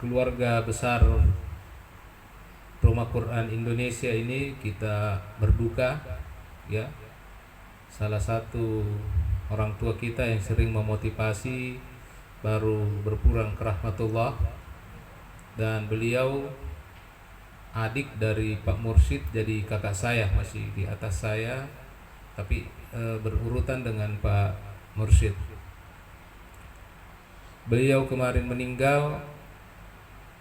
Keluarga besar Rumah Quran Indonesia ini kita berduka, ya. Salah satu orang tua kita yang sering memotivasi baru berpulang ke rahmatullah, dan beliau adik dari Pak Mursyid, jadi kakak saya, masih di atas saya, tapi berurutan dengan Pak Mursyid. Beliau kemarin meninggal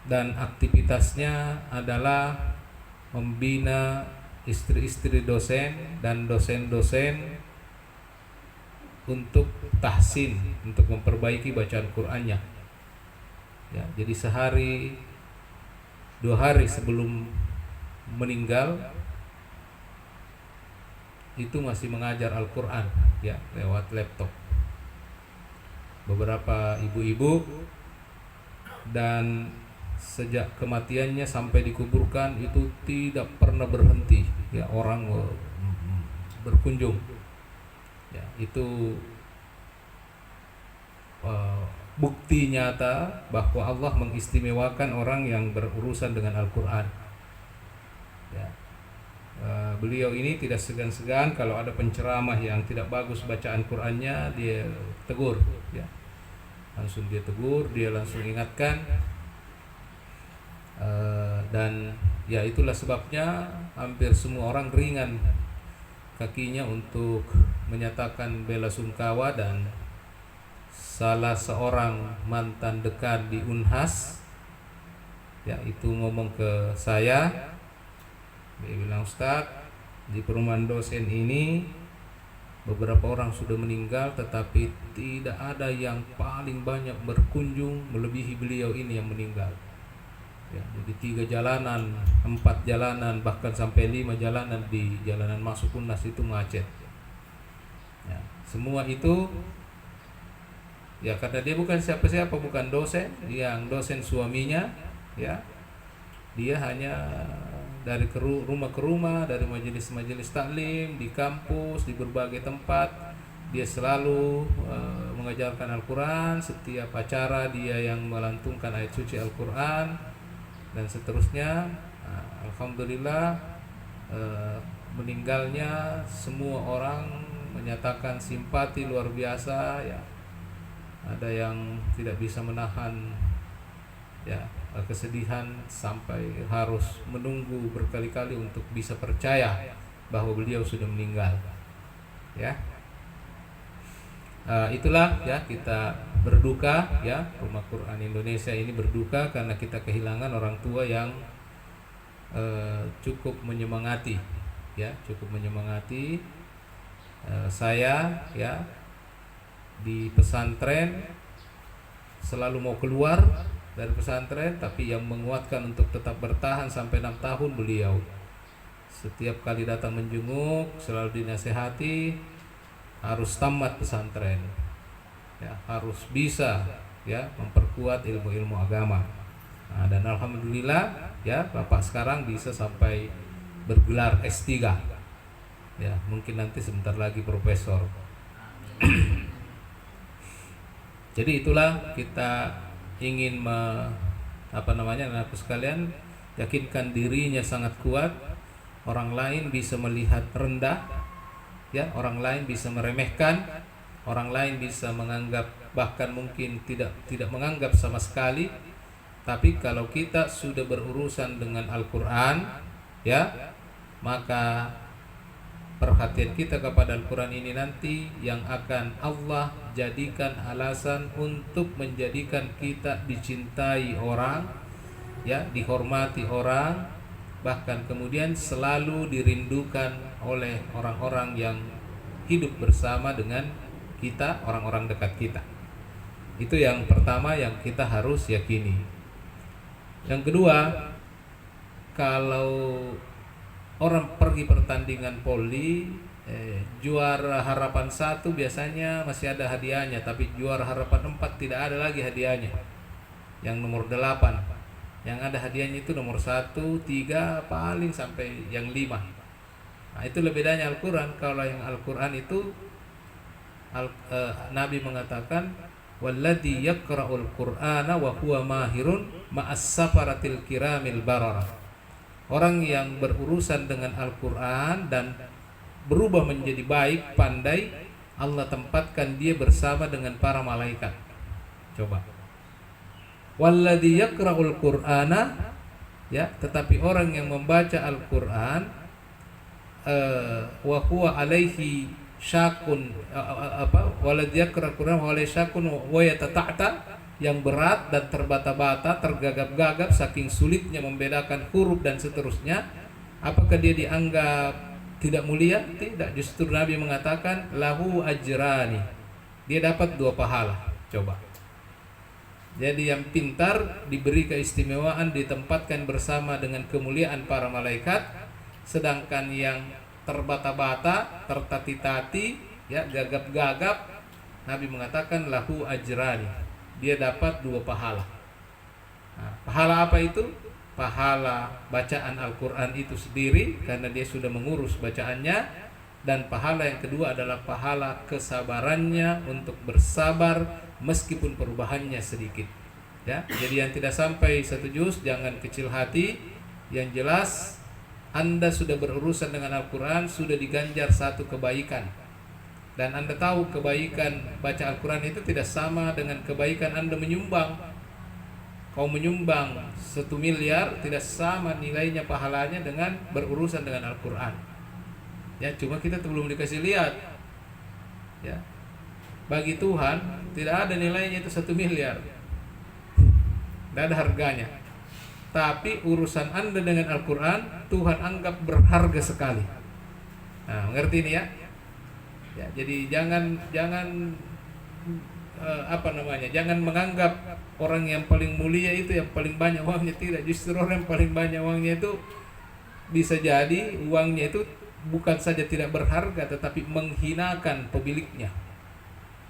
dan aktivitasnya adalah membina istri-istri dosen dan dosen-dosen untuk tahsin, untuk memperbaiki bacaan Qur'annya. Ya, jadi sehari 2 hari sebelum meninggal itu masih mengajar Al-Quran, ya, lewat laptop. Beberapa ibu-ibu, dan sejak kematiannya sampai dikuburkan itu tidak pernah berhenti, ya, orang berkunjung. Ya, itu bukti nyata bahwa Allah mengistimewakan orang yang berurusan dengan Al-Quran. Ya. Beliau ini tidak segan-segan kalau ada penceramah yang tidak bagus bacaan Qurannya, dia tegur, ya. Langsung dia tegur, dia langsung ingatkan. Dan ya itulah sebabnya hampir semua orang ringan kakinya untuk menyatakan bela sungkawa, dan salah seorang mantan dekan di Unhas, ya, itu ngomong ke saya, dia bilang, "Ustaz, di perumahan dosen ini beberapa orang sudah meninggal, tetapi tidak ada yang paling banyak berkunjung melebihi beliau ini yang meninggal." Ya, jadi 3 jalanan, 4 jalanan, bahkan sampai 5 jalanan di jalanan masuk Unas itu macet. Ya, semua itu ya karena dia bukan siapa-siapa, bukan dosen, yang dosen suaminya, ya, dia hanya dari rumah ke rumah, dari majelis-majelis taklim, di kampus, di berbagai tempat, dia selalu mengajarkan Al-Quran. Setiap acara dia yang melantunkan ayat suci Al-Quran dan seterusnya. Alhamdulillah, meninggalnya semua orang menyatakan simpati luar biasa, ya. Ada yang tidak bisa menahan, ya, kesedihan sampai harus menunggu berkali-kali untuk bisa percaya bahwa beliau sudah meninggal, ya. Itulah, ya, kita berduka, ya, Rumah Quran Indonesia ini berduka karena kita kehilangan orang tua yang cukup menyemangati, ya, cukup menyemangati saya, ya, di pesantren. Selalu mau keluar dari pesantren, tapi yang menguatkan untuk tetap bertahan sampai 6 tahun beliau. Setiap kali datang menjenguk selalu dinasehati harus tamat pesantren, ya, harus bisa, ya, memperkuat ilmu-ilmu agama. Dan alhamdulillah, ya, Bapak sekarang bisa sampai bergelar S3, ya, mungkin nanti sebentar lagi profesor. Jadi itulah kita ingin anakku sekalian, yakinkan dirinya sangat kuat. Orang lain bisa melihat rendah, ya, orang lain bisa meremehkan, orang lain bisa menganggap, bahkan mungkin tidak menganggap sama sekali. Tapi kalau kita sudah berurusan dengan Al-Quran, ya, maka perhatian kita kepada Al-Quran ini nanti yang akan Allah jadikan alasan untuk menjadikan kita dicintai orang, ya, dihormati orang, bahkan kemudian selalu dirindukan oleh orang-orang yang hidup bersama dengan kita, orang-orang dekat kita. Itu yang pertama yang kita harus yakini. Yang kedua, kalau orang pergi pertandingan voli, juara harapan 1 biasanya masih ada hadiahnya, tapi juara harapan 4 tidak ada lagi hadiahnya. Yang nomor 8 yang ada hadiahnya itu nomor 1, 3, paling sampai yang 5. Nah, itulah bedanya Al-Quran. Kalau yang Al-Quran itu Nabi mengatakan walladzi yaqra'ul qur'ana wa huwa mahirun ma'as safaratil kiramil barara. Orang yang berurusan dengan Al-Qur'an dan berubah menjadi baik, pandai, Allah tempatkan dia bersama dengan para malaikat. Coba. Walladzi yaqra'ul qur'ana, ya, tetapi orang yang membaca Al-Qur'an wa huwa alaihi syakun, walladzi yaqra'ul qur'an wa alaihi syakun wa yatata'ta, yang berat dan terbata-bata, tergagap-gagap saking sulitnya membedakan huruf dan seterusnya. Apakah dia dianggap tidak mulia? Tidak, justru Nabi mengatakan lahu ajrani, dia dapat 2 pahala. Coba. Jadi yang pintar diberi keistimewaan, ditempatkan bersama dengan kemuliaan para malaikat, sedangkan yang terbata-bata, tertati-tati, ya, gagap-gagap, Nabi mengatakan lahu ajrani, dia dapat 2 pahala. Nah, pahala apa itu? Pahala bacaan Al-Quran itu sendiri karena dia sudah mengurus bacaannya, dan pahala yang kedua adalah pahala kesabarannya untuk bersabar meskipun perubahannya sedikit. Ya, jadi yang tidak sampai 1 juz jangan kecil hati. Yang jelas Anda sudah berurusan dengan Al-Quran, sudah diganjar 1 kebaikan. Dan Anda tahu kebaikan baca Al-Quran itu tidak sama dengan kebaikan Anda menyumbang. Kau menyumbang 1 miliar tidak sama nilainya pahalanya dengan berurusan dengan Al-Quran. Ya, cuma kita belum dikasih lihat. Ya, bagi Tuhan tidak ada nilainya itu 1 miliar, tidak ada harganya. Tapi urusan Anda dengan Al-Quran Tuhan anggap berharga sekali. Nah, mengerti ini ya? Ya, jadi jangan jangan menganggap orang yang paling mulia itu yang paling banyak uangnya. Tidak, justru orang yang paling banyak uangnya itu bisa jadi uangnya itu bukan saja tidak berharga tetapi menghinakan pemiliknya.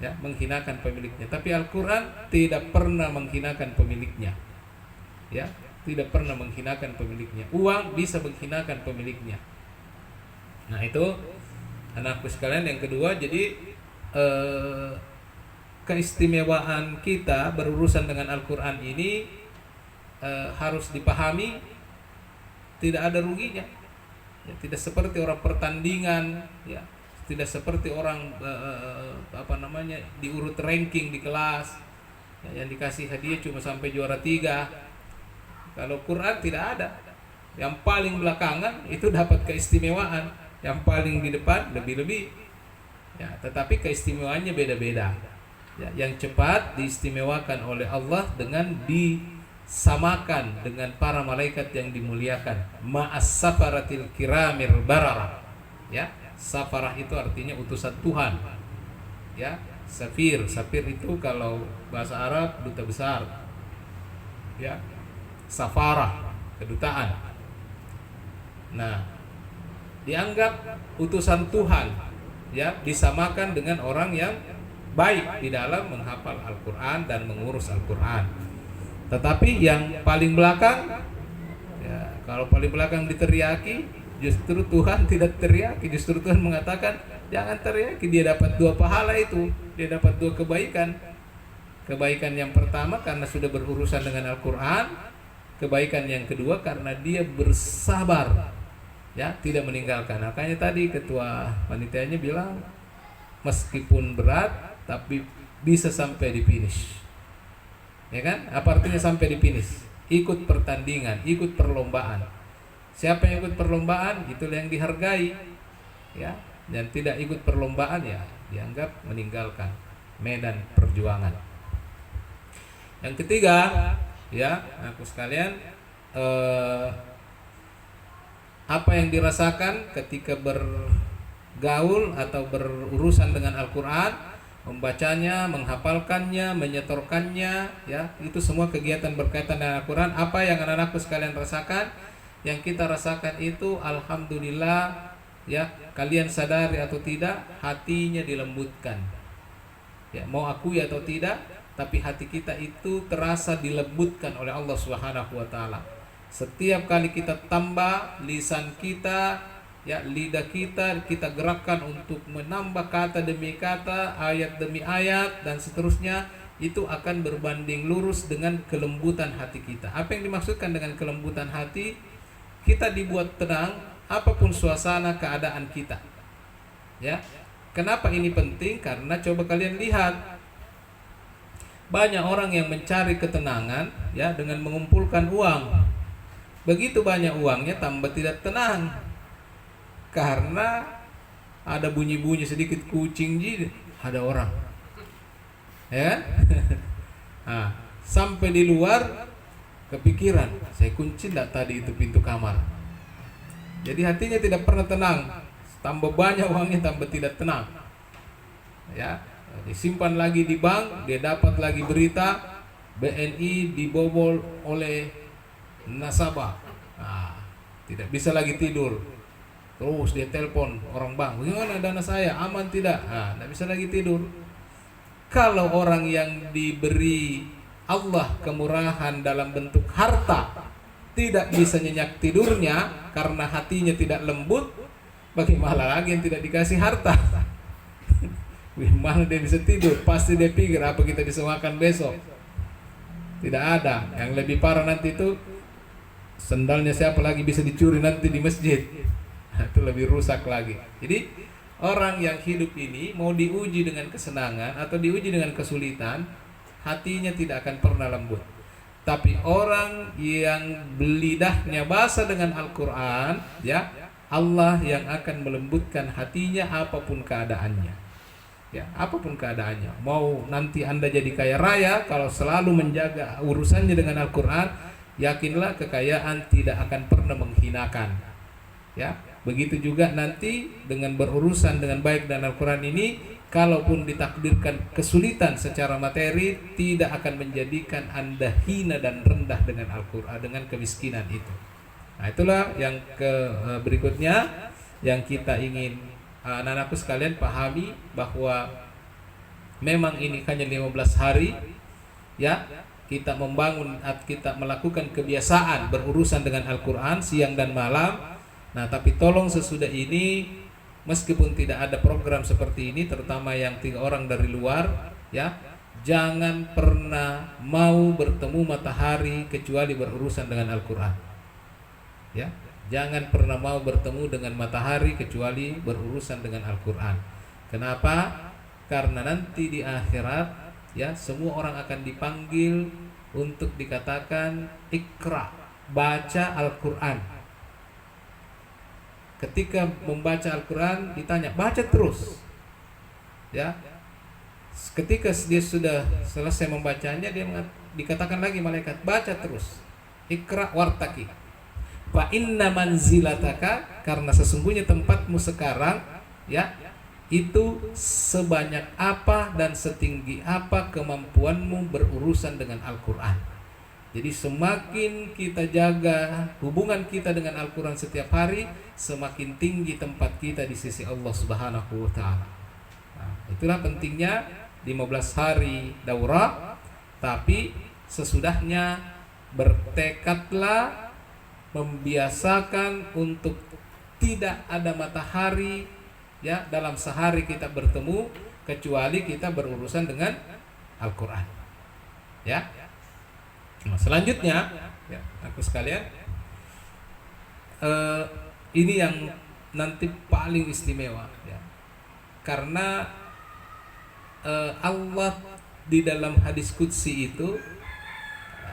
Ya, menghinakan pemiliknya. Tapi Al-Quran tidak pernah menghinakan pemiliknya. Ya, tidak pernah menghinakan pemiliknya. Uang bisa menghinakan pemiliknya. Nah, itu anakku sekalian yang kedua. Jadi keistimewaan kita berurusan dengan Al-Quran ini harus dipahami, tidak ada ruginya. Ya, tidak seperti orang pertandingan, ya, tidak seperti orang diurut ranking di kelas, ya, yang dikasih hadiah cuma sampai juara 3. Kalau Quran tidak ada, yang paling belakangan itu dapat keistimewaan, yang paling di depan lebih-lebih. Ya, tetapi keistimewaannya beda-beda. Ya, yang cepat diistimewakan oleh Allah dengan disamakan dengan para malaikat yang dimuliakan. Ma'as safaratil kiramir barara. Ya, safarah itu artinya utusan Tuhan. Ya, safir itu kalau bahasa Arab duta besar. Ya, safarah kedutaan. Nah, dianggap utusan Tuhan, ya, disamakan dengan orang yang baik di dalam menghafal Al-Quran dan mengurus Al-Quran. Tetapi yang paling belakang, ya, kalau paling belakang diteriaki, justru Tuhan tidak teriaki. Justru Tuhan mengatakan jangan teriaki, dia dapat 2 pahala itu, dia dapat 2 kebaikan. Kebaikan yang pertama karena sudah berurusan dengan Al-Quran, kebaikan yang kedua karena dia bersabar, ya, tidak meninggalkan. Makanya tadi ketua panitianya bilang meskipun berat tapi bisa sampai di finish. Ya kan? Apa artinya sampai di finish? Ikut pertandingan, ikut perlombaan. Siapa yang ikut perlombaan itulah yang dihargai. Ya, dan tidak ikut perlombaan ya dianggap meninggalkan medan perjuangan. Yang ketiga, ya, aku sekalian, apa yang dirasakan ketika bergaul atau berurusan dengan Al-Quran, membacanya, menghafalkannya, menyetorkannya, ya, itu semua kegiatan berkaitan dengan Al-Quran. Apa yang anak-anakku sekalian rasakan? Yang kita rasakan itu alhamdulillah, ya, kalian sadari atau tidak, hatinya dilembutkan. Ya, mau akui atau tidak, tapi hati kita itu terasa dilembutkan oleh Allah Subhanahu wa taala. Setiap kali kita tambah lisan kita, ya, lidah kita gerakkan untuk menambah kata demi kata, ayat demi ayat dan seterusnya, itu akan berbanding lurus dengan kelembutan hati kita. Apa yang dimaksudkan dengan kelembutan hati? Kita dibuat tenang apapun suasana keadaan kita. Ya. Kenapa ini penting? Karena coba kalian lihat, banyak orang yang mencari ketenangan ya dengan mengumpulkan uang. Begitu banyak uangnya tambah tidak tenang. Karena ada bunyi-bunyi sedikit kucing jadi ada orang. Ya. Nah, sampai di luar kepikiran, saya kunci enggak tadi itu pintu kamar. Jadi hatinya tidak pernah tenang. Tambah banyak uangnya tambah tidak tenang. Ya, disimpan lagi di bank, dia dapat lagi berita BNI dibobol oleh nasabah. Nah, tidak bisa lagi tidur. Terus dia telepon orang bank, bagaimana dana saya, aman tidak? Nah, tidak bisa lagi tidur. Kalau orang yang diberi Allah kemurahan dalam bentuk harta tidak bisa nyenyak tidurnya karena hatinya tidak lembut, bagaimana lagi yang tidak dikasih harta? Bagaimana dia bisa tidur? Pasti dia pikir apa kita bisa makan besok. Tidak ada. Yang lebih parah nanti itu sendalnya siapa lagi bisa dicuri nanti di masjid. Itu lebih rusak lagi. Jadi orang yang hidup ini mau diuji dengan kesenangan atau diuji dengan kesulitan, hatinya tidak akan pernah lembut. Tapi orang yang lidahnya basah dengan Al-Quran, ya, Allah yang akan melembutkan hatinya apapun keadaannya. Ya, apapun keadaannya. Mau nanti Anda jadi kaya raya, kalau selalu menjaga urusannya dengan Al-Quran, yakinlah kekayaan tidak akan pernah menghinakan. Ya, begitu juga nanti dengan berurusan dengan baik dan Al-Quran ini, kalaupun ditakdirkan kesulitan secara materi, tidak akan menjadikan Anda hina dan rendah dengan Al-Quran, dengan kemiskinan itu. Nah, itulah yang berikutnya yang kita ingin anak-anakku sekalian pahami, bahwa memang ini hanya 15 hari ya, kita membangun, kita melakukan kebiasaan berurusan dengan Al-Quran siang dan malam. Nah, tapi tolong sesudah ini, meskipun tidak ada program seperti ini, terutama yang 3 orang dari luar ya, jangan pernah mau bertemu matahari kecuali berurusan dengan Al-Quran. Ya, jangan pernah mau bertemu dengan matahari kecuali berurusan dengan Al-Quran. Kenapa? Karena nanti di akhirat ya, semua orang akan dipanggil untuk dikatakan Iqra, baca Al-Quran. Ketika membaca Al-Quran ditanya, baca terus. Ya. Ketika dia sudah selesai membacanya, dia dikatakan lagi malaikat, baca terus. Iqra wartaki. Fa inna manzilataka, karena sesungguhnya tempatmu sekarang ya, itu sebanyak apa dan setinggi apa kemampuanmu berurusan dengan Al-Quran. Jadi semakin kita jaga hubungan kita dengan Al-Quran setiap hari, semakin tinggi tempat kita di sisi Allah Subhanahu wa Ta'ala. Nah, itulah pentingnya 15 hari daurah. Tapi sesudahnya bertekadlah membiasakan untuk tidak ada matahari ya dalam sehari kita bertemu, kecuali kita berurusan dengan Al-Quran. Ya. Nah, selanjutnya ya, aku sekalian, ini yang nanti paling istimewa ya. Karena Allah di dalam hadis qudsi itu,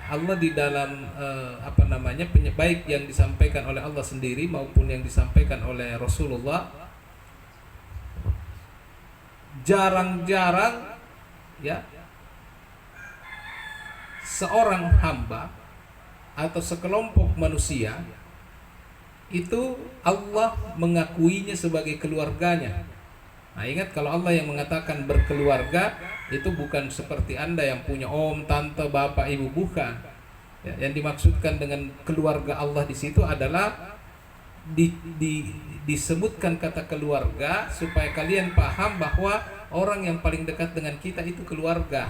Allah di dalam baik yang disampaikan oleh Allah sendiri maupun yang disampaikan oleh Rasulullah, jarang-jarang ya seorang hamba atau sekelompok manusia itu Allah mengakuinya sebagai keluarganya. Nah, ingat, kalau Allah yang mengatakan berkeluarga, itu bukan seperti Anda yang punya om, tante, bapak, ibu, bukan. Ya, yang dimaksudkan dengan keluarga Allah di situ adalah disebutkan kata keluarga supaya kalian paham bahwa orang yang paling dekat dengan kita itu keluarga,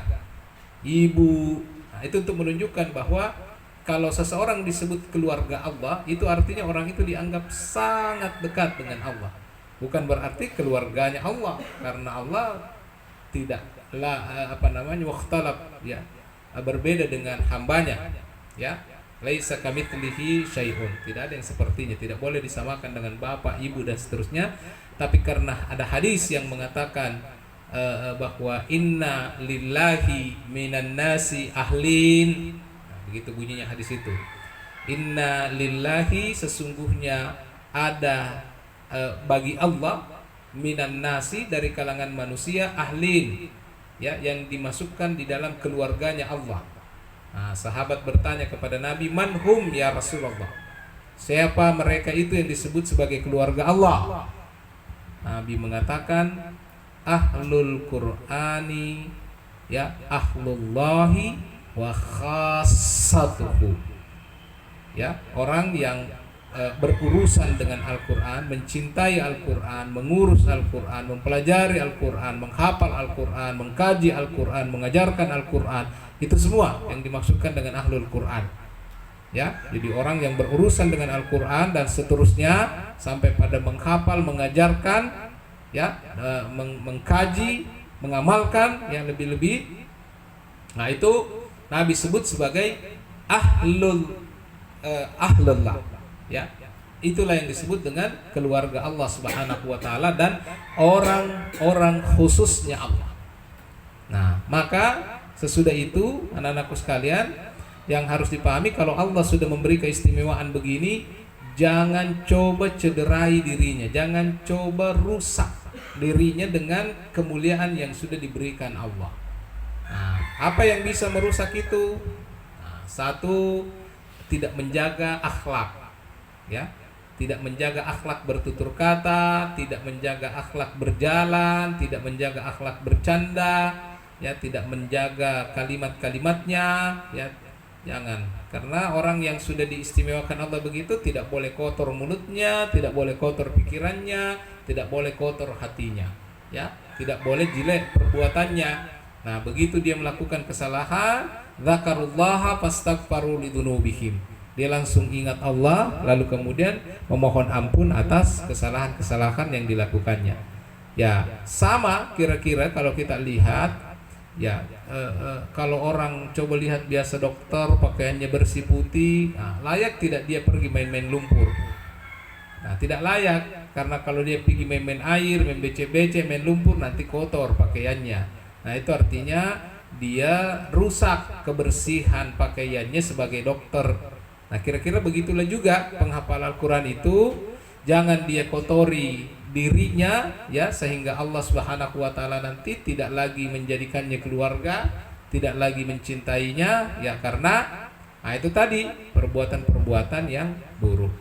ibu. Nah, itu untuk menunjukkan bahwa kalau seseorang disebut keluarga Allah, itu artinya orang itu dianggap sangat dekat dengan Allah. Bukan berarti keluarganya Allah, karena Allah tidak wakhtalaf, ya, berbeda dengan hambanya, ya. Laisa kamitslihi syai'un, tidak ada yang sepertinya, tidak boleh disamakan dengan bapak, ibu dan seterusnya. Tapi karena ada hadis yang mengatakan bahwa inna lillahi minan nasi ahlin, nah, begitu bunyinya hadis itu. Inna lillahi, sesungguhnya ada bagi Allah, minan nasi, dari kalangan manusia, ahlin, ya, yang dimasukkan di dalam keluarganya Allah. Nah, sahabat bertanya kepada Nabi, manhum ya Rasulullah, siapa mereka itu yang disebut sebagai keluarga Allah? Nabi mengatakan, ahlul Qur'ani, ya, ahlullahi wa khassatuhu, ya, orang yang berurusan dengan Al-Quran, mencintai Al-Quran, mengurus Al-Quran, mempelajari Al-Quran, menghafal Al-Quran, mengkaji Al-Quran, mengajarkan Al-Quran. Itu semua yang dimaksudkan dengan ahlul Quran, ya. Jadi orang yang berurusan dengan Al-Quran dan seterusnya sampai pada menghafal, mengajarkan, ya, mengkaji, mengamalkan, yang lebih-lebih. Nah, itu Nabi sebut sebagai ahlullah, ya. Itulah yang disebut dengan keluarga Allah Subhanahu wa taala dan orang-orang khususnya Allah. Nah, maka sesudah itu, anak-anakku sekalian, yang harus dipahami, kalau Allah sudah memberi keistimewaan begini, jangan coba cederai dirinya, jangan coba rusak dirinya dengan kemuliaan yang sudah diberikan Allah. Nah, apa yang bisa merusak itu? Nah, satu, tidak menjaga akhlak, ya, tidak menjaga akhlak bertutur kata, tidak menjaga akhlak berjalan, tidak menjaga akhlak bercanda, ya, tidak menjaga kalimat-kalimatnya, ya, jangan. Karena orang yang sudah diistimewakan Allah begitu, tidak boleh kotor mulutnya, tidak boleh kotor pikirannya, tidak boleh kotor hatinya, ya, tidak boleh jelek perbuatannya. Nah, begitu dia melakukan kesalahan, dzakarullaha fastaghfaru lidzunubihim, dia langsung ingat Allah, lalu kemudian memohon ampun atas kesalahan-kesalahan yang dilakukannya. Ya, sama kira-kira kalau kita lihat, ya, kalau orang coba lihat biasa dokter pakaiannya bersih putih, nah, layak tidak dia pergi main-main lumpur? Nah, tidak layak, karena kalau dia pergi main-main air, main becek-becek, main lumpur, nanti kotor pakaiannya. Nah, itu artinya dia rusak kebersihan pakaiannya sebagai dokter. Nah, kira-kira begitulah juga penghafal Al-Quran itu, jangan dia kotori dirinya, ya, sehingga Allah Subhanahu wa taala nanti tidak lagi menjadikannya keluarga, tidak lagi mencintainya, ya, karena itu tadi perbuatan-perbuatan yang buruk.